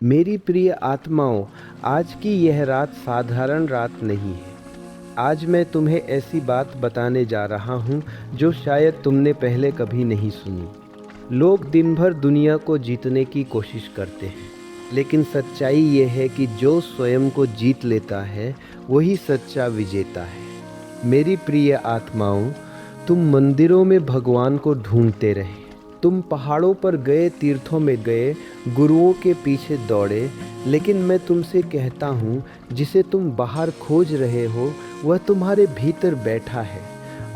मेरी प्रिय आत्माओं, आज की यह रात साधारण रात नहीं है। आज मैं तुम्हें ऐसी बात बताने जा रहा हूँ जो शायद तुमने पहले कभी नहीं सुनी। लोग दिन भर दुनिया को जीतने की कोशिश करते हैं, लेकिन सच्चाई ये है कि जो स्वयं को जीत लेता है वही सच्चा विजेता है। मेरी प्रिय आत्माओं, तुम मंदिरों में भगवान को ढूंढते रहे, तुम पहाड़ों पर गए, तीर्थों में गए, गुरुओं के पीछे दौड़े, लेकिन मैं तुमसे कहता हूँ, जिसे तुम बाहर खोज रहे हो वह तुम्हारे भीतर बैठा है।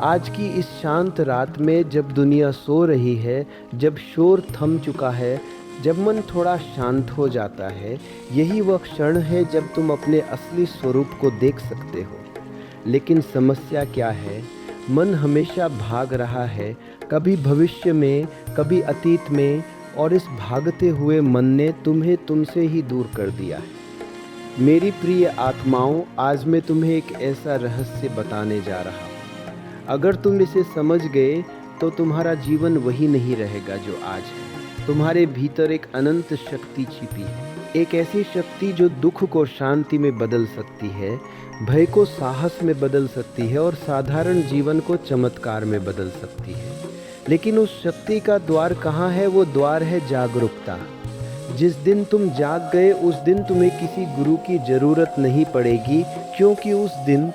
आज की इस शांत रात में, जब दुनिया सो रही है, जब शोर थम चुका है, जब मन थोड़ा शांत हो जाता है, यही वह क्षण है जब तुम अपने असली स्वरूप को देख सकते हो। लेकिन समस्या क्या है? मन हमेशा भाग रहा है, कभी भविष्य में, कभी अतीत में, और इस भागते हुए मन ने तुम्हें तुमसे ही दूर कर दिया है। मेरी प्रिय आत्माओं, आज मैं तुम्हें एक ऐसा रहस्य बताने जा रहा हूँ। अगर तुम इसे समझ गए तो तुम्हारा जीवन वही नहीं रहेगा जो आज है। तुम्हारे भीतर एक अनंत शक्ति छिपी है, एक ऐसी शक्ति जो दुख को शांति में बदल सकती है, भय को साहस में बदल सकती है और साधारण जीवन को चमत्कार में बदल सकती है। लेकिन उस शक्ति का द्वार कहाँ है? वो द्वार है जागरूकता। जिस दिन तुम जाग गए उस दिन तुम्हें किसी गुरु की ज़रूरत नहीं पड़ेगी, क्योंकि उस दिन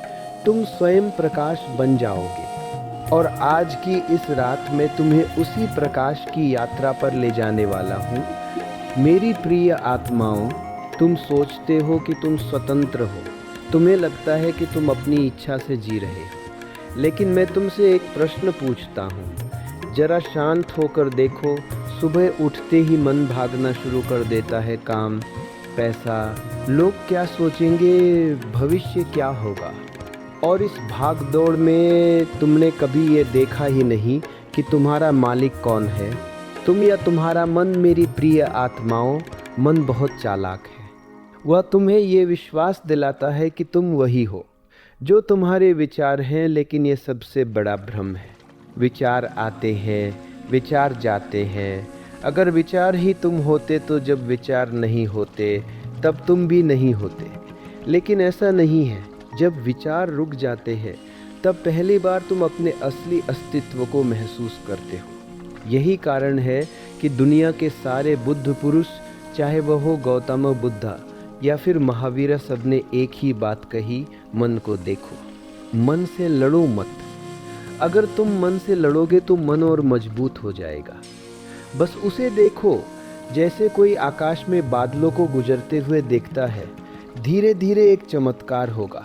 तुम स्वयं प्रकाश बन जाओगे। और आज की इस रात में तुम्हें उसी प्रकाश की यात्रा पर ले जाने वाला हूँ। मेरी प्रिय आत्माओं, तुम सोचते हो कि तुम स्वतंत्र हो, तुम्हें लगता है कि तुम अपनी इच्छा से जी रहे हो। लेकिन मैं तुमसे एक प्रश्न पूछता हूँ, जरा शांत होकर देखो। सुबह उठते ही मन भागना शुरू कर देता है, काम, पैसा, लोग क्या सोचेंगे, भविष्य क्या होगा। और इस भाग दौड़ में तुमने कभी ये देखा ही नहीं कि तुम्हारा मालिक कौन है, तुम या तुम्हारा मन। मेरी प्रिय आत्माओं, मन बहुत चालाक है। वह तुम्हें ये विश्वास दिलाता है कि तुम वही हो जो तुम्हारे विचार हैं, लेकिन ये सबसे बड़ा भ्रम है। विचार आते हैं, विचार जाते हैं। अगर विचार ही तुम होते तो जब विचार नहीं होते तब तुम भी नहीं होते। लेकिन ऐसा नहीं है। जब विचार रुक जाते हैं तब पहली बार तुम अपने असली अस्तित्व को महसूस करते हो। यही कारण है कि दुनिया के सारे बुद्ध पुरुष, चाहे वह हो गौतम बुद्धा या फिर महावीर, सबने एक ही बात कही, मन को देखो, मन से लड़ो मत। अगर तुम मन से लड़ोगे तो मन और मजबूत हो जाएगा। बस उसे देखो, जैसे कोई आकाश में बादलों को गुजरते हुए देखता है। धीरे धीरे एक चमत्कार होगा,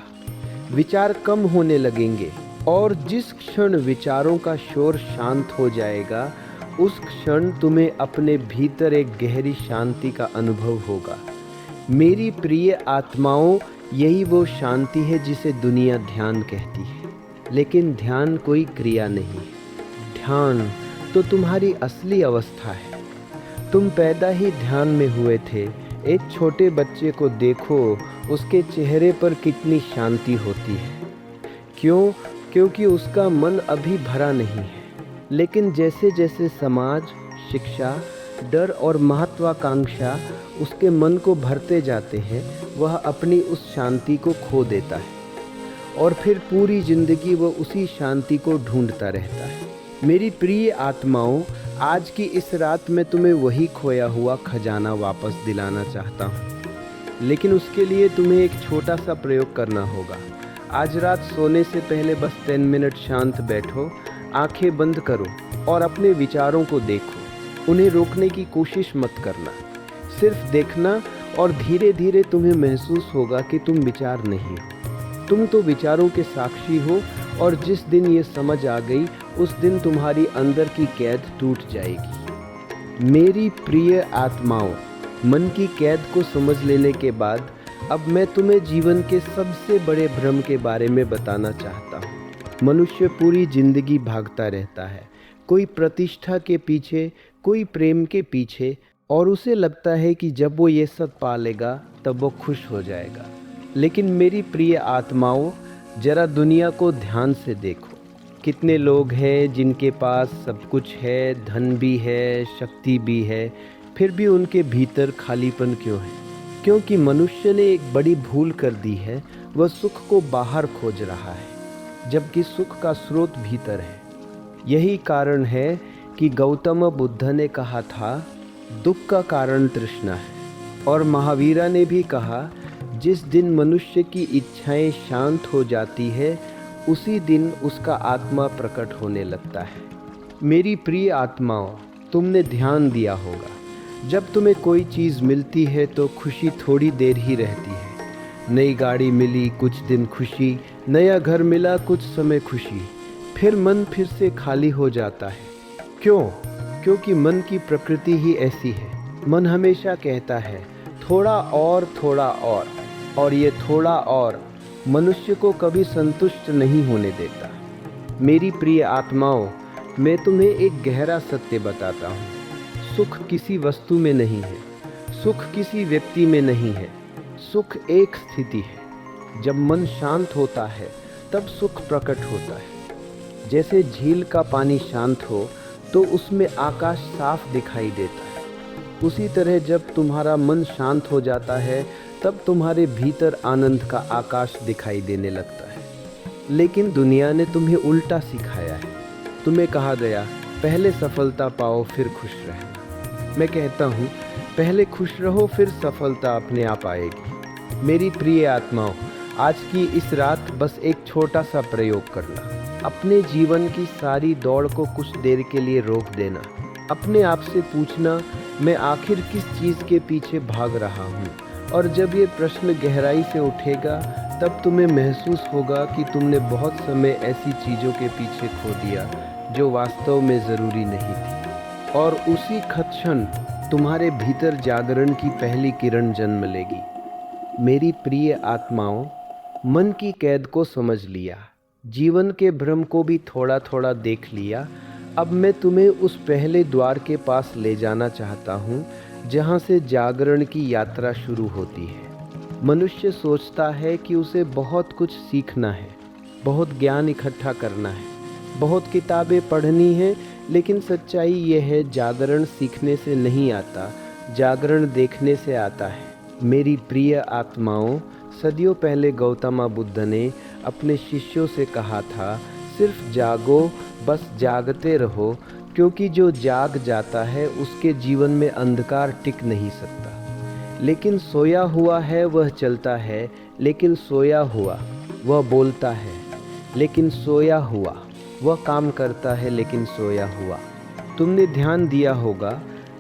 विचार कम होने लगेंगे, और जिस क्षण विचारों का शोर शांत हो जाएगा, उस क्षण तुम्हें अपने भीतर एक गहरी शांति का अनुभव होगा। मेरी प्रिय आत्माओं, यही वो शांति है जिसे दुनिया ध्यान कहती है। लेकिन ध्यान कोई क्रिया नहीं है। ध्यान तो तुम्हारी असली अवस्था है। तुम पैदा ही ध्यान में हुए थे। एक छोटे बच्चे को देखो, उसके चेहरे पर कितनी शांति होती है। क्यों? क्योंकि उसका मन अभी भरा नहीं है। लेकिन जैसे जैसे समाज, शिक्षा, डर और महत्वाकांक्षा उसके मन को भरते जाते हैं, वह अपनी उस शांति को खो देता है, और फिर पूरी जिंदगी वह उसी शांति को ढूंढता रहता है। मेरी प्रिय आत्माओं, आज की इस रात में तुम्हें वही खोया हुआ खजाना वापस दिलाना चाहता हूँ। लेकिन उसके लिए तुम्हें एक छोटा सा प्रयोग करना होगा। आज रात सोने से पहले बस 10 मिनट शांत बैठो, आंखें बंद करो और अपने विचारों को देखो। उन्हें रोकने की कोशिश मत करना, सिर्फ देखना, और धीरे धीरे तुम्हें महसूस होगा कि तुम विचार नहीं हो, तुम तो विचारों के साक्षी हो। और जिस दिन ये समझ आ गई, उस दिन तुम्हारी अंदर की कैद टूट जाएगी। मेरी प्रिय आत्माओं, मन की कैद को समझ लेने के बाद अब मैं तुम्हें जीवन के सबसे बड़े भ्रम के बारे में बताना चाहता हूँ। मनुष्य पूरी जिंदगी भागता रहता है, कोई प्रतिष्ठा के पीछे, कोई प्रेम के पीछे, और उसे लगता है कि जब वो ये सब पा लेगा तब वो खुश हो जाएगा। लेकिन मेरी प्रिय आत्माओं, जरा दुनिया को ध्यान से देखो। कितने लोग हैं जिनके पास सब कुछ है, धन भी है, शक्ति भी है, फिर भी उनके भीतर खालीपन क्यों है? क्योंकि मनुष्य ने एक बड़ी भूल कर दी है। वह सुख को बाहर खोज रहा है, जबकि सुख का स्रोत भीतर है। यही कारण है कि गौतम बुद्ध ने कहा था, दुख का कारण तृष्णा है। और महावीरा ने भी कहा, जिस दिन मनुष्य की इच्छाएं शांत हो जाती है, उसी दिन उसका आत्मा प्रकट होने लगता है। मेरी प्रिय आत्माओं, तुमने ध्यान दिया होगा, जब तुम्हें कोई चीज़ मिलती है तो खुशी थोड़ी देर ही रहती है। नई गाड़ी मिली, कुछ दिन खुशी, नया घर मिला, कुछ समय खुशी, फिर मन फिर से खाली हो जाता है। क्यों? क्योंकि मन की प्रकृति ही ऐसी है। मन हमेशा कहता है थोड़ा और ये थोड़ा और मनुष्य को कभी संतुष्ट नहीं होने देता। मेरी प्रिय आत्माओं, मैं तुम्हें एक गहरा सत्य बताता हूँ। सुख किसी वस्तु में नहीं है, सुख किसी व्यक्ति में नहीं है। सुख एक स्थिति है। जब मन शांत होता है तब सुख प्रकट होता है। जैसे झील का पानी शांत हो तो उसमें आकाश साफ दिखाई देता है, उसी तरह जब तुम्हारा मन शांत हो जाता है तब तुम्हारे भीतर आनंद का आकाश दिखाई देने लगता है। लेकिन दुनिया ने तुम्हें उल्टा सिखाया है। तुम्हें कहा गया, पहले सफलता पाओ फिर खुश रहना। मैं कहता हूँ, पहले खुश रहो फिर सफलता अपने आप आएगी। मेरी प्रिय आत्माओं, आज की इस रात बस एक छोटा सा प्रयोग करना। अपने जीवन की सारी दौड़ को कुछ देर के लिए रोक देना। अपने आप से पूछना, मैं आखिर किस चीज़ के पीछे भाग रहा हूँ? और जब ये प्रश्न गहराई से उठेगा तब तुम्हें महसूस होगा कि तुमने बहुत समय ऐसी चीज़ों के पीछे खो दिया जो वास्तव में ज़रूरी नहीं थी। और उसी क्षण तुम्हारे भीतर जागरण की पहली किरण जन्म लेगी। मेरी प्रिय आत्माओं, मन की कैद को समझ लिया, जीवन के भ्रम को भी थोड़ा थोड़ा देख लिया। अब मैं तुम्हें उस पहले द्वार के पास ले जाना चाहता हूँ जहाँ से जागरण की यात्रा शुरू होती है। मनुष्य सोचता है कि उसे बहुत कुछ सीखना है, बहुत ज्ञान इकट्ठा करना है, बहुत किताबें पढ़नी है, लेकिन सच्चाई यह है, जागरण सीखने से नहीं आता, जागरण देखने से आता है। मेरी प्रिय आत्माओं, सदियों पहले गौतम बुद्ध ने अपने शिष्यों से कहा था, सिर्फ जागो, बस जागते रहो, क्योंकि जो जाग जाता है उसके जीवन में अंधकार टिक नहीं सकता। लेकिन सोया हुआ है वह चलता है, लेकिन सोया हुआ वह बोलता है, लेकिन सोया हुआ वह काम करता है, लेकिन सोया हुआ। तुमने ध्यान दिया होगा,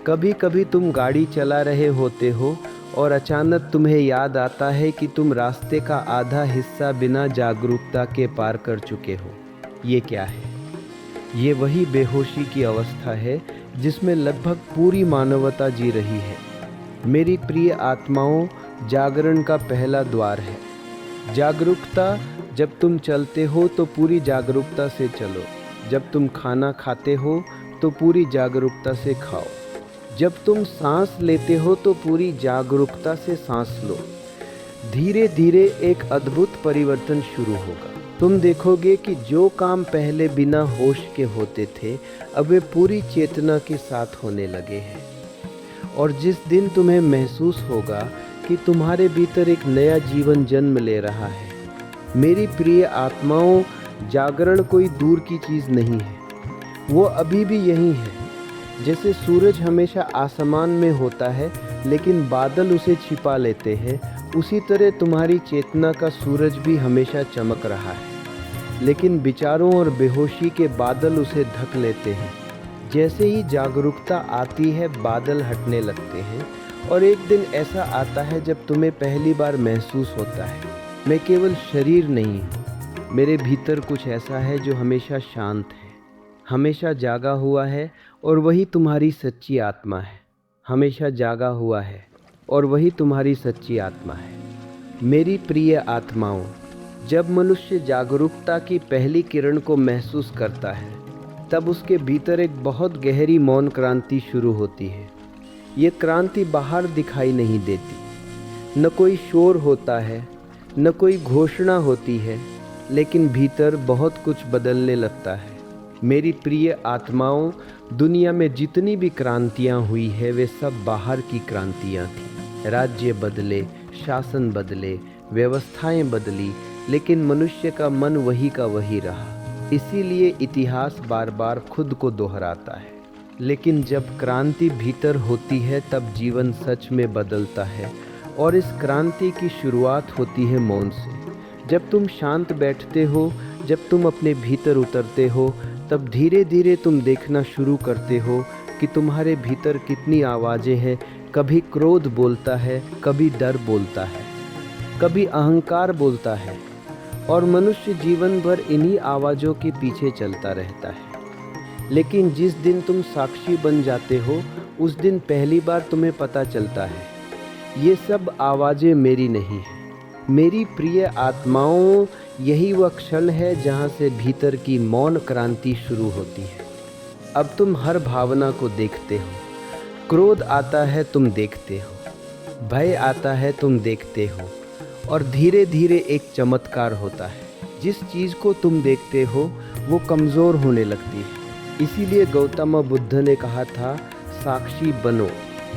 कभी कभी तुम गाड़ी चला रहे होते हो और अचानक तुम्हें याद आता है कि तुम रास्ते का आधा हिस्सा बिना जागरूकता के पार कर चुके हो। ये क्या है? ये वही बेहोशी की अवस्था है जिसमें लगभग पूरी मानवता जी रही है। मेरी प्रिय आत्माओं, जागरण का पहला द्वार है जागरूकता। जब तुम चलते हो तो पूरी जागरूकता से चलो। जब तुम खाना खाते हो तो पूरी जागरूकता से खाओ। जब तुम सांस लेते हो तो पूरी जागरूकता से सांस लो। धीरे धीरे एक अद्भुत परिवर्तन शुरू होगा। तुम देखोगे कि जो काम पहले बिना होश के होते थे, अब वे पूरी चेतना के साथ होने लगे हैं। और जिस दिन तुम्हें महसूस होगा कि तुम्हारे भीतर एक नया जीवन जन्म ले रहा है, मेरी प्रिय आत्माओं, जागरण कोई दूर की चीज़ नहीं है, वो अभी भी यही है। जैसे सूरज हमेशा आसमान में होता है लेकिन बादल उसे छिपा लेते हैं, उसी तरह तुम्हारी चेतना का सूरज भी हमेशा चमक रहा है, लेकिन विचारों और बेहोशी के बादल उसे ढक लेते हैं। जैसे ही जागरूकता आती है, बादल हटने लगते हैं और एक दिन ऐसा आता है जब तुम्हें पहली बार महसूस होता है, मैं केवल शरीर नहीं हूँ, मेरे भीतर कुछ ऐसा है जो हमेशा शांत है, हमेशा जागा हुआ है, और वही तुम्हारी सच्ची आत्मा है। हमेशा जागा हुआ है और वही तुम्हारी सच्ची आत्मा है। मेरी प्रिय आत्माओं, जब मनुष्य जागरूकता की पहली किरण को महसूस करता है, तब उसके भीतर एक बहुत गहरी मौन क्रांति शुरू होती है। ये क्रांति बाहर दिखाई नहीं देती, न कोई शोर होता है, न कोई घोषणा होती है, लेकिन भीतर बहुत कुछ बदलने लगता है। मेरी प्रिय आत्माओं, दुनिया में जितनी भी क्रांतियाँ हुई है वे सब बाहर की क्रांतियाँ थी। राज्य बदले, शासन बदले, व्यवस्थाएं बदली, लेकिन मनुष्य का मन वही का वही रहा। इसीलिए इतिहास बार बार खुद को दोहराता है। लेकिन जब क्रांति भीतर होती है तब जीवन सच में बदलता है, और इस क्रांति की शुरुआत होती है मौन से। जब तुम शांत बैठते हो, जब तुम अपने भीतर उतरते हो, तब धीरे धीरे तुम देखना शुरू करते हो कि तुम्हारे भीतर कितनी आवाज़ें हैं। कभी क्रोध बोलता है, कभी डर बोलता है, कभी अहंकार बोलता है, और मनुष्य जीवन भर इन्हीं आवाज़ों के पीछे चलता रहता है। लेकिन जिस दिन तुम साक्षी बन जाते हो, उस दिन पहली बार तुम्हें पता चलता है ये सब आवाज़ें मेरी नहीं हैं। मेरी प्रिय आत्माओं, यही वह क्षण है जहाँ से भीतर की मौन क्रांति शुरू होती है। अब तुम हर भावना को देखते हो। क्रोध आता है, तुम देखते हो। भय आता है, तुम देखते हो। और धीरे धीरे एक चमत्कार होता है। जिस चीज़ को तुम देखते हो वो कमज़ोर होने लगती है। इसीलिए गौतम बुद्ध ने कहा था, साक्षी बनो।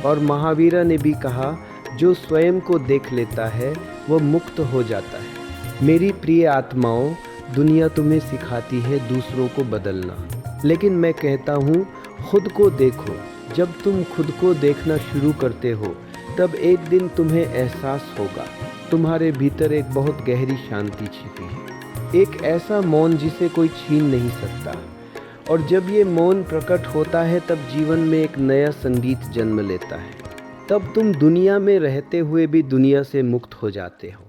और महावीर ने भी कहा, जो स्वयं को देख लेता है वो मुक्त हो जाता है। मेरी प्रिय आत्माओं, दुनिया तुम्हें सिखाती है दूसरों को बदलना, लेकिन मैं कहता हूँ खुद को देखो। जब तुम खुद को देखना शुरू करते हो तब एक दिन तुम्हें एहसास होगा तुम्हारे भीतर एक बहुत गहरी शांति छिपी है, एक ऐसा मौन जिसे कोई छीन नहीं सकता। और जब ये मौन प्रकट होता है तब जीवन में एक नया संगीत जन्म लेता है। तब तुम दुनिया में रहते हुए भी दुनिया से मुक्त हो जाते हो।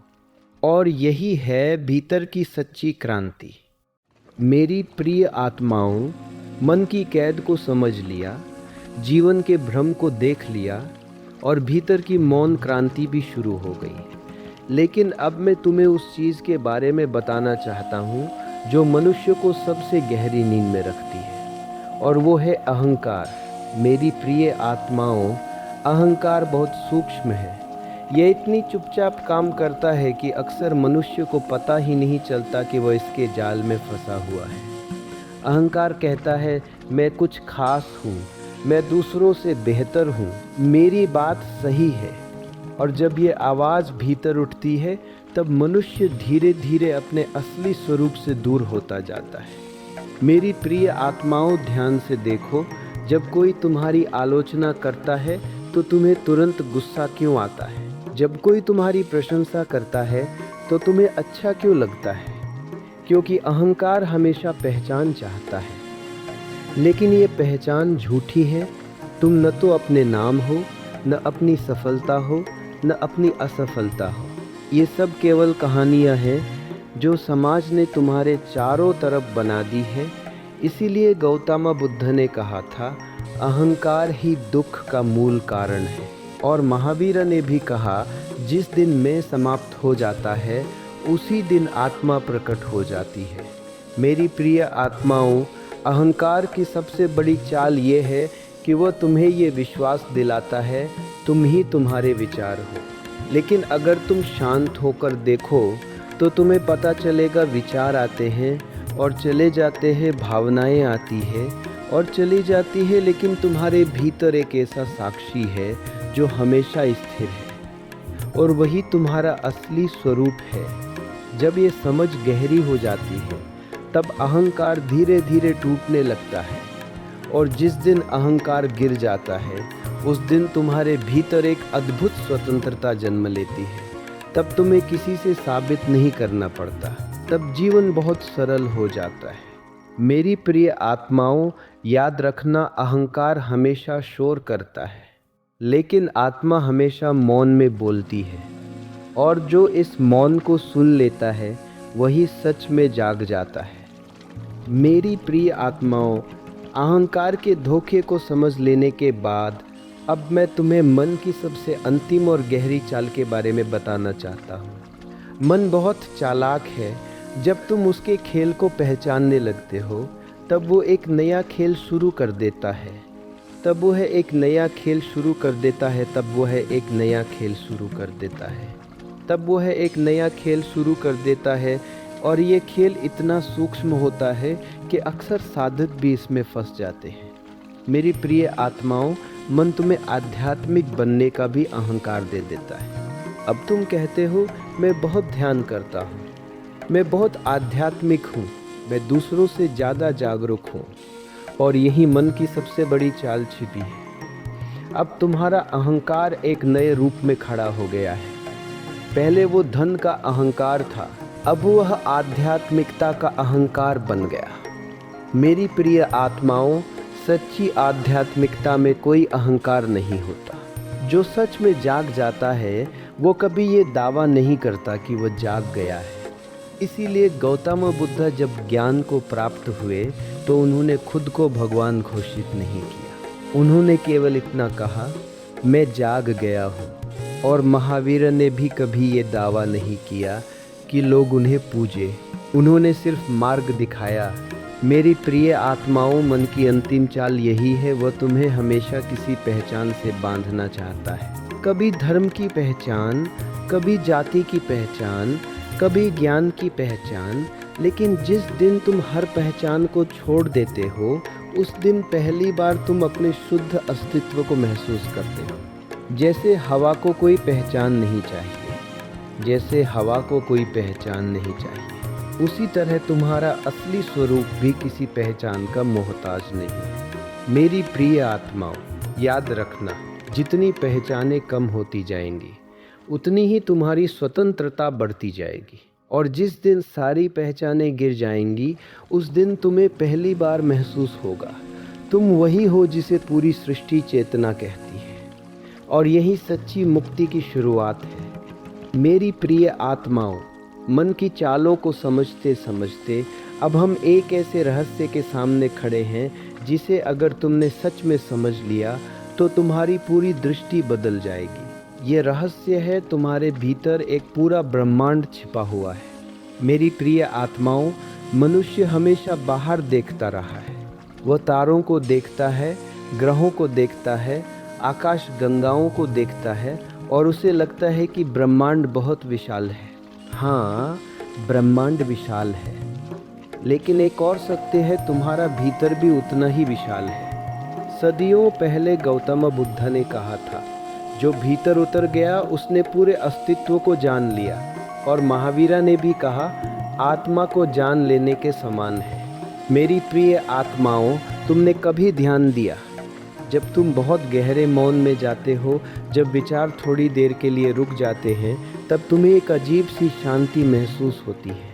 और यही है भीतर की सच्ची क्रांति। मेरी प्रिय आत्माओं, मन की कैद को समझ लिया, जीवन के भ्रम को देख लिया, और भीतर की मौन क्रांति भी शुरू हो गई। लेकिन अब मैं तुम्हें उस चीज़ के बारे में बताना चाहता हूँ जो मनुष्य को सबसे गहरी नींद में रखती है, और वो है अहंकार। मेरी प्रिय आत्माओं, अहंकार बहुत सूक्ष्म है। यह इतनी चुपचाप काम करता है कि अक्सर मनुष्य को पता ही नहीं चलता कि वह इसके जाल में फंसा हुआ है। अहंकार कहता है, मैं कुछ खास हूँ, मैं दूसरों से बेहतर हूँ, मेरी बात सही है। और जब ये आवाज़ भीतर उठती है तब मनुष्य धीरे धीरे अपने असली स्वरूप से दूर होता जाता है। मेरी प्रिय आत्माओं, ध्यान से देखो, जब कोई तुम्हारी आलोचना करता है तो तुम्हें तुरंत गुस्सा क्यों आता है? जब कोई तुम्हारी प्रशंसा करता है तो तुम्हें अच्छा क्यों लगता है? क्योंकि अहंकार हमेशा पहचान चाहता है, लेकिन ये पहचान झूठी है। तुम न तो अपने नाम हो, न अपनी सफलता हो, न अपनी असफलता हो। ये सब केवल कहानियाँ हैं जो समाज ने तुम्हारे चारों तरफ बना दी है। इसीलिए गौतम बुद्ध ने कहा था, अहंकार ही दुख का मूल कारण है। और महावीर ने भी कहा, जिस दिन मैं समाप्त हो जाता है उसी दिन आत्मा प्रकट हो जाती है। मेरी प्रिय आत्माओं, अहंकार की सबसे बड़ी चाल ये है कि वह तुम्हें ये विश्वास दिलाता है तुम ही तुम्हारे विचार हो। लेकिन अगर तुम शांत होकर देखो तो तुम्हें पता चलेगा विचार आते हैं और चले जाते हैं, भावनाएं आती है और चली जाती है, लेकिन तुम्हारे भीतर एक ऐसा साक्षी है जो हमेशा स्थिर है, और वही तुम्हारा असली स्वरूप है। जब ये समझ गहरी हो जाती है तब अहंकार धीरे धीरे टूटने लगता है, और जिस दिन अहंकार गिर जाता है उस दिन तुम्हारे भीतर एक अद्भुत स्वतंत्रता जन्म लेती है। तब तुम्हें किसी से साबित नहीं करना पड़ता, तब जीवन बहुत सरल हो जाता है। मेरी प्रिय आत्माओं, याद रखना, अहंकार हमेशा शोर करता है, लेकिन आत्मा हमेशा मौन में बोलती है, और जो इस मौन को सुन लेता है वही सच में जाग जाता है। मेरी प्रिय आत्माओं, अहंकार के धोखे को समझ लेने के बाद अब मैं तुम्हें मन की सबसे अंतिम और गहरी चाल के बारे में बताना चाहता हूँ। मन बहुत चालाक है। जब तुम उसके खेल को पहचानने लगते हो तब वो एक नया खेल शुरू कर देता है, तब वो है एक नया खेल शुरू कर देता है, तब वो है एक नया खेल शुरू कर देता है, तब वो है एक नया खेल शुरू कर देता है। और ये खेल इतना सूक्ष्म होता है कि अक्सर साधक भी इसमें फंस जाते हैं। मेरी प्रिय आत्माओं, मन तुम्हें आध्यात्मिक बनने का भी अहंकार दे देता है। अब तुम कहते हो मैं बहुत ध्यान करता हूँ, मैं बहुत आध्यात्मिक हूँ, मैं दूसरों से ज़्यादा जागरूक हूँ, और यही मन की सबसे बड़ी चाल छिपी है। अब तुम्हारा अहंकार एक नए रूप में खड़ा हो गया है। पहले वो धन का अहंकार था, अब वह आध्यात्मिकता का अहंकार बन गया। मेरी प्रिय आत्माओं, सच्ची आध्यात्मिकता में कोई अहंकार नहीं होता। जो सच में जाग जाता है वो कभी ये दावा नहीं करता कि वह जाग गया है। इसीलिए गौतम बुद्ध जब ज्ञान को प्राप्त हुए तो उन्होंने खुद को भगवान घोषित नहीं किया। उन्होंने केवल इतना कहा, मैं जाग गया हूँ। और महावीर ने भी कभी ये दावा नहीं किया कि लोग उन्हें पूजे। उन्होंने सिर्फ मार्ग दिखाया। मेरी प्रिय आत्माओं, मन की अंतिम चाल यही है, वह तुम्हें हमेशा किसी पहचान से बांधना चाहता है। कभी धर्म की पहचान, कभी जाति की पहचान, कभी ज्ञान की पहचान। लेकिन जिस दिन तुम हर पहचान को छोड़ देते हो, उस दिन पहली बार तुम अपने शुद्ध अस्तित्व को महसूस करते हो। जैसे हवा को कोई पहचान नहीं चाहिए, जैसे हवा को कोई पहचान नहीं चाहिए, उसी तरह तुम्हारा असली स्वरूप भी किसी पहचान का मोहताज नहीं है। मेरी प्रिय आत्माओं, याद रखना, जितनी पहचानें कम होती जाएंगी उतनी ही तुम्हारी स्वतंत्रता बढ़ती जाएगी। और जिस दिन सारी पहचानें गिर जाएंगी, उस दिन तुम्हें पहली बार महसूस होगा तुम वही हो जिसे पूरी सृष्टि चेतना कहती है। और यही सच्ची मुक्ति की शुरुआत है। मेरी प्रिय आत्माओं, मन की चालों को समझते समझते अब हम एक ऐसे रहस्य के सामने खड़े हैं जिसे अगर तुमने सच में समझ लिया तो तुम्हारी पूरी दृष्टि बदल जाएगी। ये रहस्य है, तुम्हारे भीतर एक पूरा ब्रह्मांड छिपा हुआ है। मेरी प्रिय आत्माओं, मनुष्य हमेशा बाहर देखता रहा है। वह तारों को देखता है, ग्रहों को देखता है, आकाश गंगाओं को देखता है और उसे लगता है कि ब्रह्मांड बहुत विशाल है। हाँ, ब्रह्मांड विशाल है, लेकिन एक और सत्य है, तुम्हारा भीतर भी उतना ही विशाल है। सदियों पहले गौतम बुद्ध ने कहा था, जो भीतर उतर गया उसने पूरे अस्तित्व को जान लिया। और महावीरा ने भी कहा, आत्मा को जान लेने के समान है। मेरी प्रिय आत्माओं, तुमने कभी ध्यान दिया? जब तुम बहुत गहरे मौन में जाते हो, जब विचार थोड़ी देर के लिए रुक जाते हैं, तब तुम्हें एक अजीब सी शांति महसूस होती है।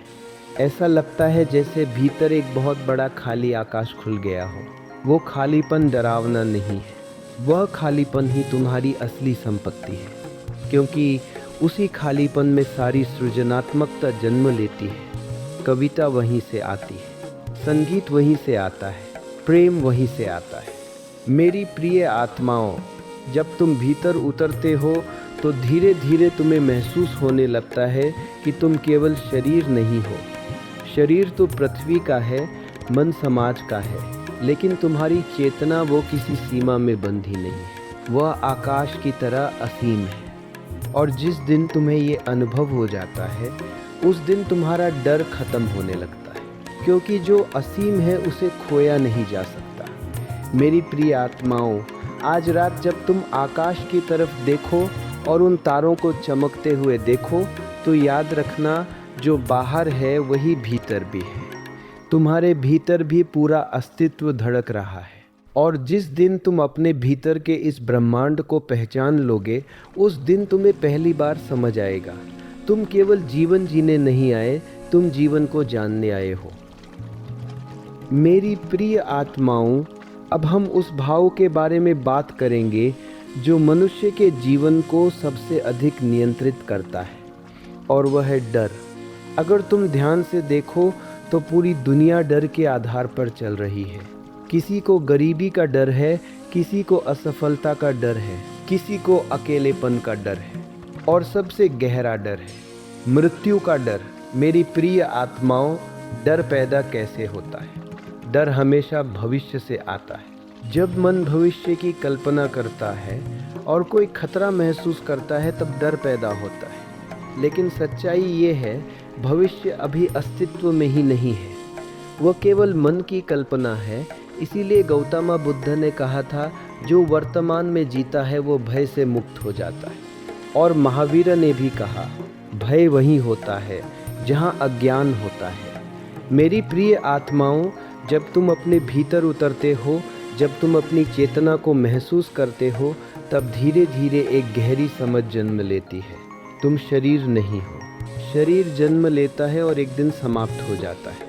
ऐसा लगता है जैसे भीतर एक बहुत बड़ा खाली आकाश खुल गया हो। वो खालीपन डरावना नहीं है, वह खालीपन ही तुम्हारी असली संपत्ति है, क्योंकि उसी खालीपन में सारी सृजनात्मकता जन्म लेती है। कविता वहीं से आती है, संगीत वहीं से आता है, प्रेम वहीं से आता है। मेरी प्रिय आत्माओं, जब तुम भीतर उतरते हो तो धीरे धीरे तुम्हें महसूस होने लगता है कि तुम केवल शरीर नहीं हो। शरीर तो पृथ्वी का है, मन समाज का है, लेकिन तुम्हारी चेतना वो किसी सीमा में बंधी नहीं है, वह आकाश की तरह असीम है। और जिस दिन तुम्हें ये अनुभव हो जाता है, उस दिन तुम्हारा डर खत्म होने लगता है, क्योंकि जो असीम है उसे खोया नहीं जा सकता। मेरी प्रिय आत्माओं, आज रात जब तुम आकाश की तरफ देखो और उन तारों को चमकते हुए देखो, तो याद रखना, जो बाहर है वही भीतर भी है। तुम्हारे भीतर भी पूरा अस्तित्व धड़क रहा है। और जिस दिन तुम अपने भीतर के इस ब्रह्मांड को पहचान लोगे, उस दिन तुम्हें पहली बार समझ आएगा, तुम केवल जीवन जीने नहीं आए, तुम जीवन को जानने आए हो। मेरी प्रिय आत्माओं, अब हम उस भाव के बारे में बात करेंगे जो मनुष्य के जीवन को सबसे अधिक नियंत्रित करता है, और वह है डर। अगर तुम ध्यान से देखो तो पूरी दुनिया डर के आधार पर चल रही है। किसी को गरीबी का डर है, किसी को असफलता का डर है, किसी को अकेलेपन का डर है, और सबसे गहरा डर है मृत्यु का डर। मेरी प्रिय आत्माओं, डर पैदा कैसे होता है? डर हमेशा भविष्य से आता है। जब मन भविष्य की कल्पना करता है और कोई खतरा महसूस करता है, तब डर पैदा होता है। लेकिन सच्चाई ये है, भविष्य अभी अस्तित्व में ही नहीं है, वह केवल मन की कल्पना है। इसीलिए गौतम बुद्ध ने कहा था, जो वर्तमान में जीता है वो भय से मुक्त हो जाता है। और महावीर ने भी कहा, भय वहीं होता है जहाँ अज्ञान होता है। मेरी प्रिय आत्माओं, जब तुम अपने भीतर उतरते हो, जब तुम अपनी चेतना को महसूस करते हो, तब धीरे धीरे एक गहरी समझ जन्म लेती है। तुम शरीर नहीं हो। शरीर जन्म लेता है और एक दिन समाप्त हो जाता है,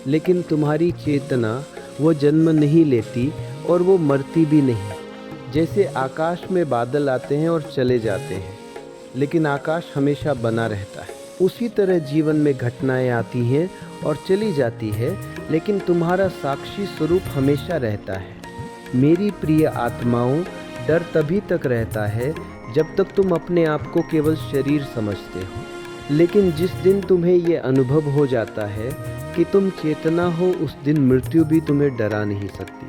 लेकिन तुम्हारी चेतना वो जन्म नहीं लेती और वो मरती भी नहीं। जैसे आकाश में बादल आते हैं और चले जाते हैं, लेकिन आकाश हमेशा बना रहता है, उसी तरह जीवन में घटनाएं आती हैं और चली जाती है, लेकिन तुम्हारा साक्षी स्वरूप हमेशा रहता है। मेरी प्रिय आत्माओं, डर तभी तक रहता है जब तक तुम अपने आप को केवल शरीर समझते हो। लेकिन जिस दिन तुम्हें ये अनुभव हो जाता है कि तुम चेतना हो, उस दिन मृत्यु भी तुम्हें डरा नहीं सकती।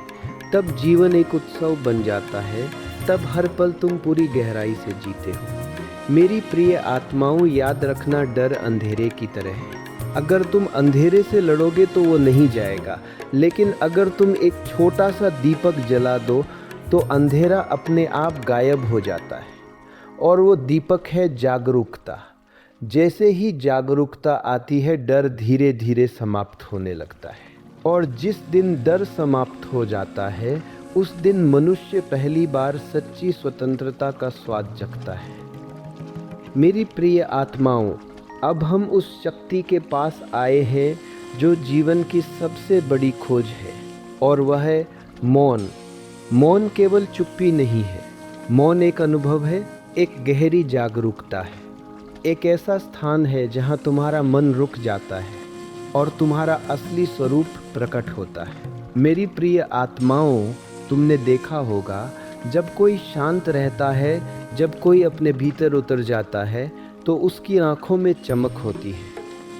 तब जीवन एक उत्सव बन जाता है, तब हर पल तुम पूरी गहराई से जीते हो। मेरी प्रिय आत्माओं, याद रखना, डर अंधेरे की तरह है। अगर तुम अंधेरे से लड़ोगे तो वो नहीं जाएगा, लेकिन अगर तुम एक छोटा सा दीपक जला दो तो अंधेरा अपने आप गायब हो जाता है। और वो दीपक है जागरूकता। जैसे ही जागरूकता आती है, डर धीरे धीरे समाप्त होने लगता है। और जिस दिन डर समाप्त हो जाता है, उस दिन मनुष्य पहली बार सच्ची स्वतंत्रता का स्वाद चखता है। मेरी प्रिय आत्माओं, अब हम उस शक्ति के पास आए हैं जो जीवन की सबसे बड़ी खोज है, और वह है मौन। मौन केवल चुप्पी नहीं है। मौन एक अनुभव है, एक गहरी जागरूकता है, एक ऐसा स्थान है जहाँ तुम्हारा मन रुक जाता है और तुम्हारा असली स्वरूप प्रकट होता है। मेरी प्रिय आत्माओं, तुमने देखा होगा, जब कोई शांत रहता है, जब कोई अपने भीतर उतर जाता है, तो उसकी आंखों में चमक होती है,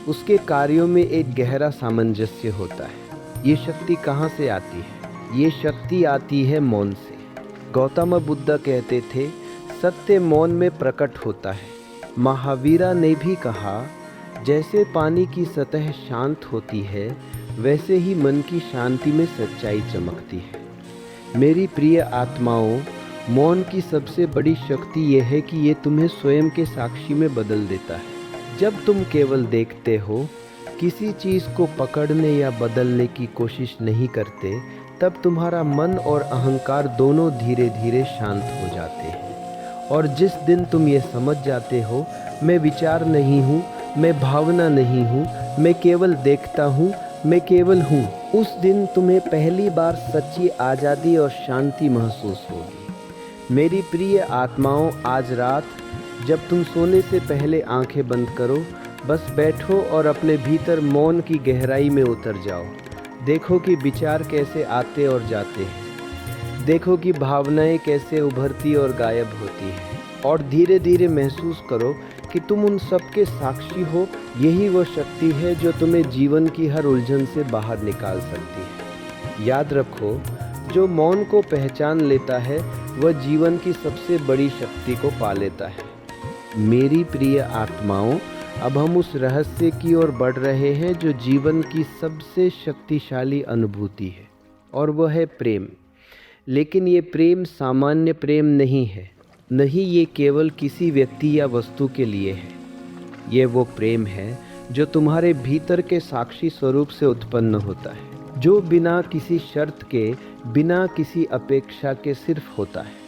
उसके कार्यों में एक गहरा सामंजस्य होता है। ये शक्ति कहाँ से आती है? ये शक्ति आती है मौन से। गौतम बुद्ध कहते थे, सत्य मौन में प्रकट होता है। महावीरा ने भी कहा, जैसे पानी की सतह शांत होती है, वैसे ही मन की शांति में सच्चाई चमकती है। मेरी प्रिय आत्माओं, मौन की सबसे बड़ी शक्ति यह है कि ये तुम्हें स्वयं के साक्षी में बदल देता है। जब तुम केवल देखते हो, किसी चीज़ को पकड़ने या बदलने की कोशिश नहीं करते, तब तुम्हारा मन और अहंकार दोनों धीरे धीरे शांत हो जाते हैं। और जिस दिन तुम ये समझ जाते हो, मैं विचार नहीं हूँ, मैं भावना नहीं हूँ, मैं केवल देखता हूँ, मैं केवल हूँ, उस दिन तुम्हें पहली बार सच्ची आज़ादी और शांति महसूस होगी। मेरी प्रिय आत्माओं, आज रात जब तुम सोने से पहले आंखें बंद करो, बस बैठो और अपने भीतर मौन की गहराई में उतर जाओ। देखो कि विचार कैसे आते और जाते हैं, देखो कि भावनाएं कैसे उभरती और गायब होती हैं, और धीरे धीरे महसूस करो कि तुम उन सब के साक्षी हो। यही वो शक्ति है जो तुम्हें जीवन की हर उलझन से बाहर निकाल सकती है। याद रखो, जो मौन को पहचान लेता है, वह जीवन की सबसे बड़ी शक्ति को पा लेता है। मेरी प्रिय आत्माओं, अब हम उस रहस्य की ओर बढ़ रहे हैं जो जीवन की सबसे शक्तिशाली अनुभूति है, और वह है प्रेम। लेकिन ये प्रेम सामान्य प्रेम नहीं है, नहीं ये केवल किसी व्यक्ति या वस्तु के लिए है। ये वो प्रेम है जो तुम्हारे भीतर के साक्षी स्वरूप से उत्पन्न होता है, जो बिना किसी शर्त के, बिना किसी अपेक्षा के सिर्फ होता है।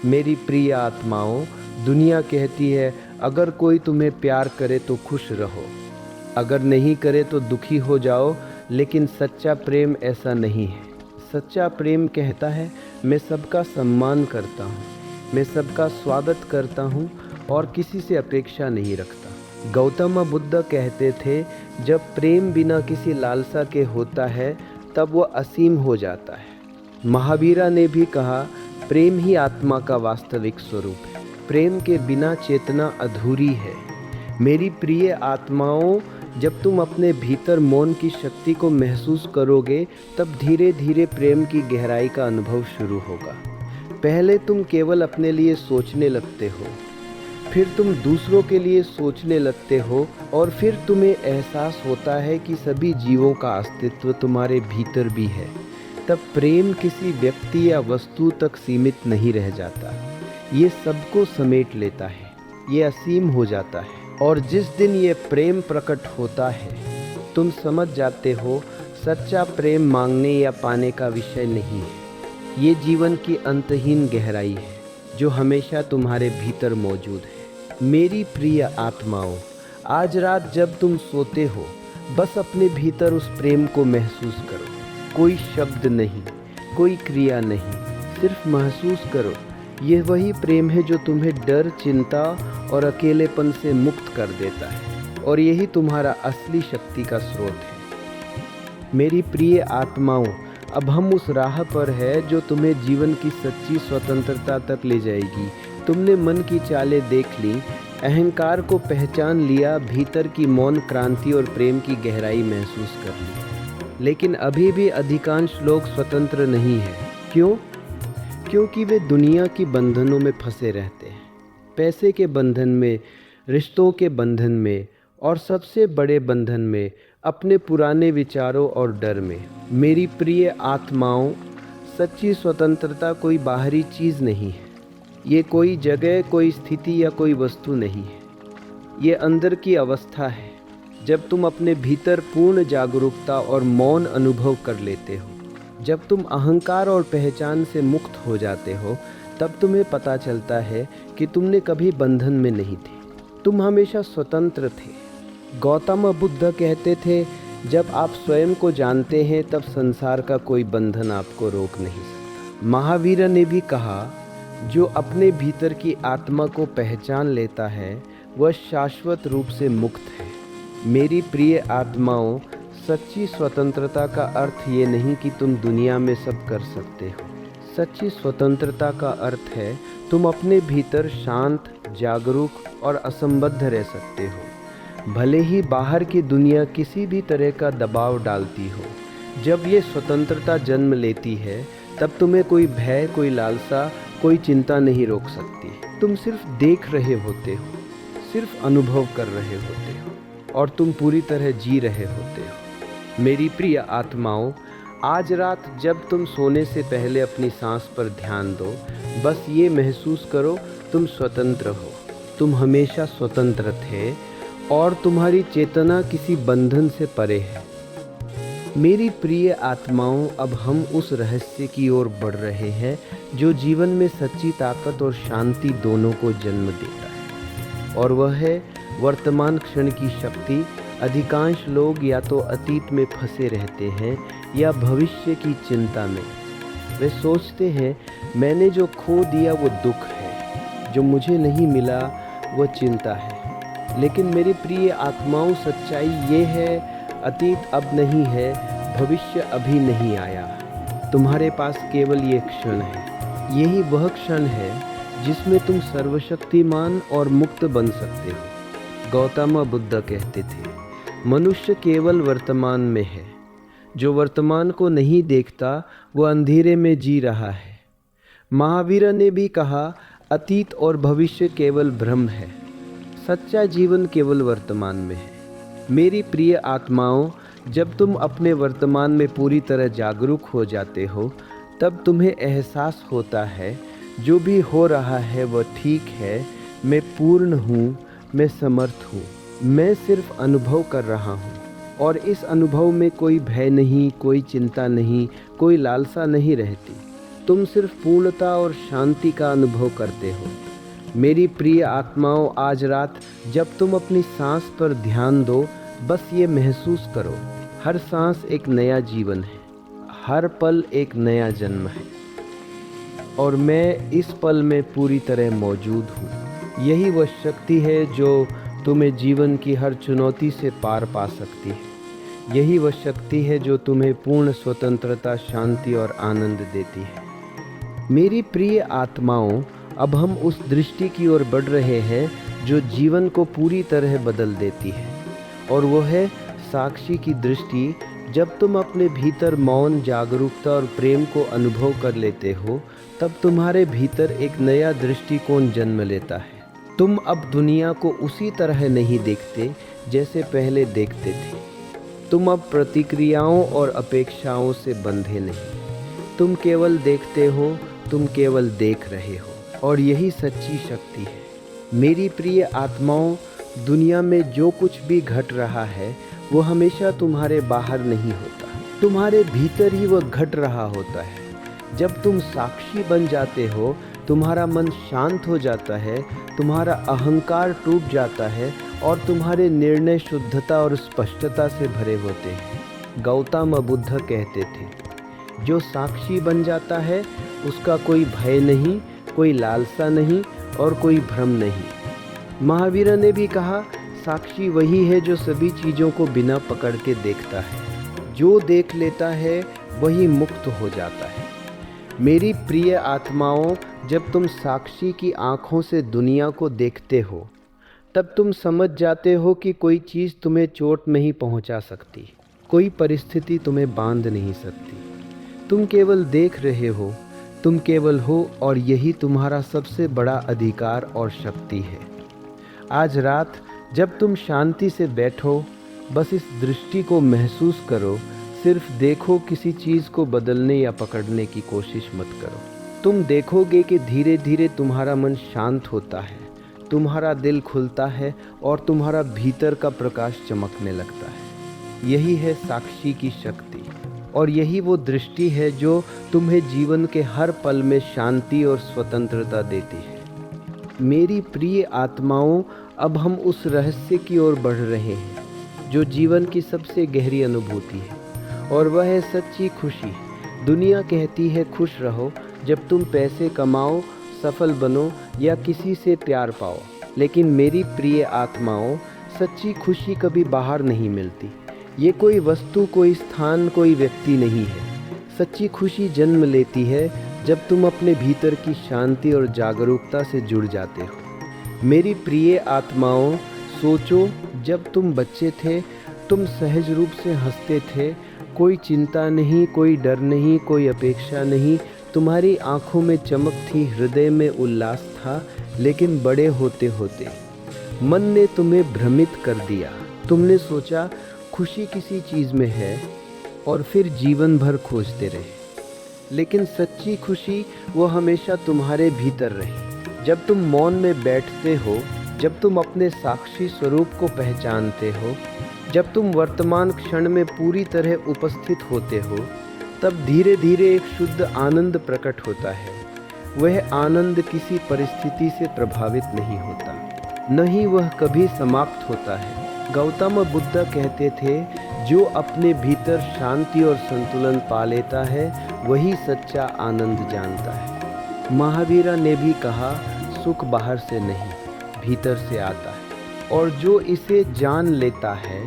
मेरी प्रिय आत्माओं, दुनिया कहती है, अगर कोई तुम्हें प्यार करे तो खुश रहो, अगर नहीं करे तो दुखी हो जाओ, लेकिन सच्चा प्रेम ऐसा नहीं है। सच्चा प्रेम कहता है, मैं सबका सम्मान करता हूँ, मैं सबका स्वागत करता हूँ और किसी से अपेक्षा नहीं रखता। गौतम बुद्ध कहते थे, जब प्रेम बिना किसी लालसा के होता है, तब वह असीम हो जाता है। महावीरा ने भी कहा, प्रेम ही आत्मा का वास्तविक स्वरूप है। प्रेम के बिना चेतना अधूरी है। मेरी प्रिय आत्माओं, जब तुम अपने भीतर मौन की शक्ति को महसूस करोगे, तब धीरे धीरे प्रेम की गहराई का अनुभव शुरू होगा। पहले तुम केवल अपने लिए सोचने लगते हो, फिर तुम दूसरों के लिए सोचने लगते हो, और फिर तुम्हें एहसास होता है कि सभी जीवों का अस्तित्व तुम्हारे भीतर भी है। तब प्रेम किसी व्यक्ति या वस्तु तक सीमित नहीं रह जाता। ये सबको समेट लेता है, ये असीम हो जाता है। और जिस दिन ये प्रेम प्रकट होता है, तुम समझ जाते हो सच्चा प्रेम मांगने या पाने का विषय नहीं है। ये जीवन की अंतहीन गहराई है जो हमेशा तुम्हारे भीतर मौजूद है। मेरी प्रिय आत्माओं, आज रात जब तुम सोते हो, बस अपने भीतर उस प्रेम को महसूस करो। कोई शब्द नहीं, कोई क्रिया नहीं, सिर्फ महसूस करो। यह वही प्रेम है जो तुम्हें डर, चिंता और अकेलेपन से मुक्त कर देता है, और यही तुम्हारा असली शक्ति का स्रोत है। मेरी प्रिय आत्माओं, अब हम उस राह पर है जो तुम्हें जीवन की सच्ची स्वतंत्रता तक ले जाएगी। तुमने मन की चालें देख ली, अहंकार को पहचान लिया, भीतर की मौन क्रांति और प्रेम की गहराई महसूस कर ली। लेकिन अभी भी अधिकांश लोग स्वतंत्र नहीं हैं। क्यों? क्योंकि वे दुनिया की बंधनों में फंसे रहते हैं, पैसे के बंधन में, रिश्तों के बंधन में, और सबसे बड़े बंधन में, अपने पुराने विचारों और डर में। मेरी प्रिय आत्माओं, सच्ची स्वतंत्रता कोई बाहरी चीज़ नहीं है। ये कोई जगह, कोई स्थिति या कोई वस्तु नहीं है। ये अंदर की अवस्था है, जब तुम अपने भीतर पूर्ण जागरूकता और मौन अनुभव कर लेते हो। जब तुम अहंकार और पहचान से मुक्त हो जाते हो, तब तुम्हें पता चलता है कि तुमने कभी बंधन में नहीं थे, तुम हमेशा स्वतंत्र थे। गौतम बुद्ध कहते थे, जब आप स्वयं को जानते हैं तब संसार का कोई बंधन आपको रोक नहीं सकता। महावीर ने भी कहा, जो अपने भीतर की आत्मा को पहचान लेता है वह शाश्वत रूप से मुक्त है। मेरी प्रिय आत्माओं, सच्ची स्वतंत्रता का अर्थ ये नहीं कि तुम दुनिया में सब कर सकते हो। सच्ची स्वतंत्रता का अर्थ है तुम अपने भीतर शांत, जागरूक और असंबद्ध रह सकते हो, भले ही बाहर की दुनिया किसी भी तरह का दबाव डालती हो। जब ये स्वतंत्रता जन्म लेती है, तब तुम्हें कोई भय, कोई लालसा, कोई चिंता नहीं रोक सकती। तुम सिर्फ देख रहे होते हो, सिर्फ अनुभव कर रहे होते हो, और तुम पूरी तरह जी रहे होते हो। मेरी प्रिय आत्माओं, आज रात जब तुम सोने से पहले अपनी सांस पर ध्यान दो, बस ये महसूस करो, तुम स्वतंत्र हो। तुम हमेशा स्वतंत्र थे और तुम्हारी चेतना किसी बंधन से परे है। मेरी प्रिय आत्माओं, अब हम उस रहस्य की ओर बढ़ रहे हैं जो जीवन में सच्ची ताकत और शांति दोनों को जन्म देता है, और वह है वर्तमान क्षण की शक्ति। अधिकांश लोग या तो अतीत में फंसे रहते हैं या भविष्य की चिंता में। वे सोचते हैं, मैंने जो खो दिया वो दुख है, जो मुझे नहीं मिला वो चिंता है। लेकिन मेरी प्रिय आत्माओं, सच्चाई ये है, अतीत अब नहीं है, भविष्य अभी नहीं आया। तुम्हारे पास केवल ये क्षण है। यही वह क्षण है जिसमें तुम सर्वशक्तिमान और मुक्त बन सकते हो। गौतम बुद्ध कहते थे, मनुष्य केवल वर्तमान में है। जो वर्तमान को नहीं देखता वो अंधेरे में जी रहा है। महावीर ने भी कहा, अतीत और भविष्य केवल भ्रम है, सच्चा जीवन केवल वर्तमान में है। मेरी प्रिय आत्माओं, जब तुम अपने वर्तमान में पूरी तरह जागरूक हो जाते हो, तब तुम्हें एहसास होता है जो भी हो रहा है वह ठीक है। मैं पूर्ण हूँ, मैं समर्थ हूँ, मैं सिर्फ अनुभव कर रहा हूँ, और इस अनुभव में कोई भय नहीं, कोई चिंता नहीं, कोई लालसा नहीं रहती। तुम सिर्फ पूर्णता और शांति का अनुभव करते हो। मेरी प्रिय आत्माओं, आज रात जब तुम अपनी सांस पर ध्यान दो, बस ये महसूस करो, हर सांस एक नया जीवन है, हर पल एक नया जन्म है, और मैं इस पल में पूरी तरह मौजूद हूँ। यही वह शक्ति है जो तुम्हें जीवन की हर चुनौती से पार पा सकती है। यही वह शक्ति है जो तुम्हें पूर्ण स्वतंत्रता, शांति और आनंद देती है। मेरी प्रिय आत्माओं, अब हम उस दृष्टि की ओर बढ़ रहे हैं जो जीवन को पूरी तरह बदल देती है, और वो है साक्षी की दृष्टि। जब तुम अपने भीतर मौन, जागरूकता और प्रेम को अनुभव कर लेते हो, तब तुम्हारे भीतर एक नया दृष्टिकोण जन्म लेता है। तुम अब दुनिया को उसी तरह नहीं देखते जैसे पहले देखते थे। तुम अब प्रतिक्रियाओं और अपेक्षाओं से बंधे नहीं, तुम केवल देखते हो, तुम केवल देख रहे हो, और यही सच्ची शक्ति है। मेरी प्रिय आत्माओं, दुनिया में जो कुछ भी घट रहा है वो हमेशा तुम्हारे बाहर नहीं होता, तुम्हारे भीतर ही वह घट रहा होता है। जब तुम साक्षी बन जाते हो, तुम्हारा मन शांत हो जाता है, तुम्हारा अहंकार टूट जाता है और तुम्हारे निर्णय शुद्धता और स्पष्टता से भरे होते हैं। गौतम बुद्ध कहते थे, जो साक्षी बन जाता है उसका कोई भय नहीं, कोई लालसा नहीं और कोई भ्रम नहीं। महावीर ने भी कहा, साक्षी वही है जो सभी चीज़ों को बिना पकड़ के देखता है। जो देख लेता है वही मुक्त हो जाता है। मेरी प्रिय आत्माओं, जब तुम साक्षी की आँखों से दुनिया को देखते हो, तब तुम समझ जाते हो कि कोई चीज़ तुम्हें चोट नहीं पहुंचा सकती, कोई परिस्थिति तुम्हें बांध नहीं सकती। तुम केवल देख रहे हो, तुम केवल हो, और यही तुम्हारा सबसे बड़ा अधिकार और शक्ति है। आज रात जब तुम शांति से बैठो, बस इस दृष्टि को महसूस करो। सिर्फ देखो, किसी चीज़ को बदलने या पकड़ने की कोशिश मत करो। तुम देखोगे कि धीरे धीरे तुम्हारा मन शांत होता है, तुम्हारा दिल खुलता है और तुम्हारा भीतर का प्रकाश चमकने लगता है। यही है साक्षी की शक्ति, और यही वो दृष्टि है जो तुम्हें जीवन के हर पल में शांति और स्वतंत्रता देती है। मेरी प्रिय आत्माओं, अब हम उस रहस्य की ओर बढ़ रहे हैं जो जीवन की सबसे गहरी अनुभूति है, और वह है सच्ची खुशी। दुनिया कहती है खुश रहो जब तुम पैसे कमाओ, सफल बनो या किसी से प्यार पाओ, लेकिन मेरी प्रिय आत्माओं, सच्ची खुशी कभी बाहर नहीं मिलती। ये कोई वस्तु, कोई स्थान, कोई व्यक्ति नहीं है। सच्ची खुशी जन्म लेती है जब तुम अपने भीतर की शांति और जागरूकता से जुड़ जाते हो। मेरी प्रिय आत्माओं, सोचो, जब तुम बच्चे थे, तुम सहज रूप से हंसते थे। कोई चिंता नहीं, कोई डर नहीं, कोई अपेक्षा नहीं। तुम्हारी आंखों में चमक थी, हृदय में उल्लास था। लेकिन बड़े होते होते मन ने तुम्हें भ्रमित कर दिया। तुमने सोचा खुशी किसी चीज़ में है, और फिर जीवन भर खोजते रहे। लेकिन सच्ची खुशी वो हमेशा तुम्हारे भीतर रही। जब तुम मौन में बैठते हो, जब तुम अपने साक्षी स्वरूप को पहचानते हो, जब तुम वर्तमान क्षण में पूरी तरह उपस्थित होते हो, तब धीरे धीरे एक शुद्ध आनंद प्रकट होता है। वह आनंद किसी परिस्थिति से प्रभावित नहीं होता, न ही वह कभी समाप्त होता है। गौतम बुद्ध कहते थे, जो अपने भीतर शांति और संतुलन पा लेता है वही सच्चा आनंद जानता है। महावीर ने भी कहा, सुख बाहर से नहीं, भीतर से आता है, और जो इसे जान लेता है